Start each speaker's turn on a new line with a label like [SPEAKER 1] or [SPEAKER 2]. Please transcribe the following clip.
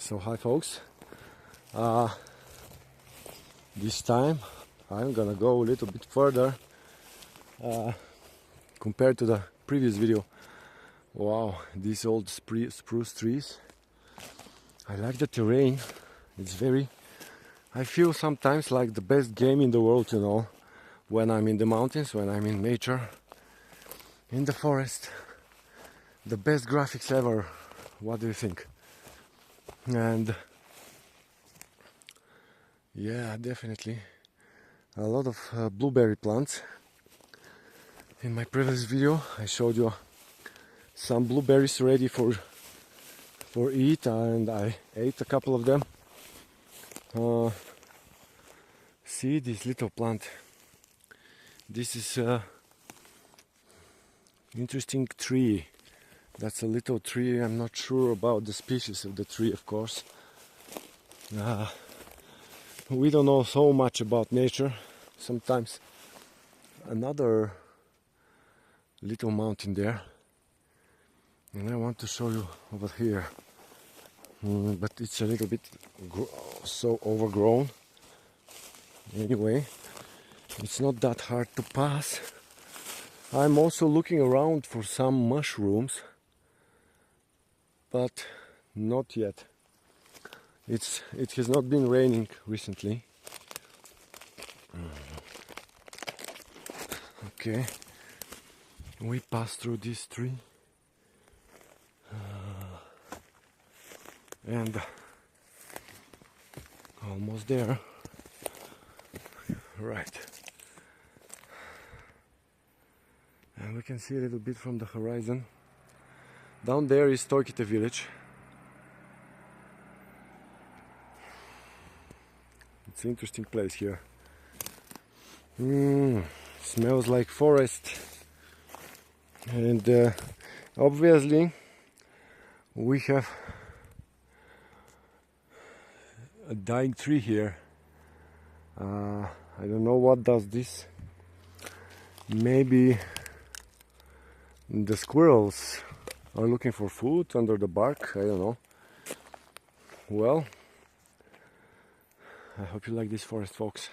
[SPEAKER 1] So hi folks, this time I'm gonna go a little bit further compared to the previous video. Wow, these old spruce trees. I like the terrain. It's very, I feel sometimes like the best game in the world, you know, when I'm in the mountains, when I'm in nature, in the forest. The best graphics ever. What do you think? And yeah, definitely a lot of blueberry plants. In my previous video I showed you some blueberries ready for eat, and I ate a couple of them. See this little plant. This is a interesting tree. That's a little tree. I'm not sure about the species of the tree, of course. We don't know so much about nature. Sometimes another little mountain there, and I want to show you over here, but it's a little bit so overgrown. Anyway, it's not that hard to pass. I'm also looking around for some mushrooms, but not yet. It has not been raining recently. Okay, we pass through this tree and almost there. Right, and we can see a little bit from the horizon. Down there is Toikite village. It's an interesting place here. Smells like forest, and obviously we have a dying tree here. I don't know what does this. Maybe the squirrels are looking for food under the bark. I don't know. Well, I hope you like this forest, folks.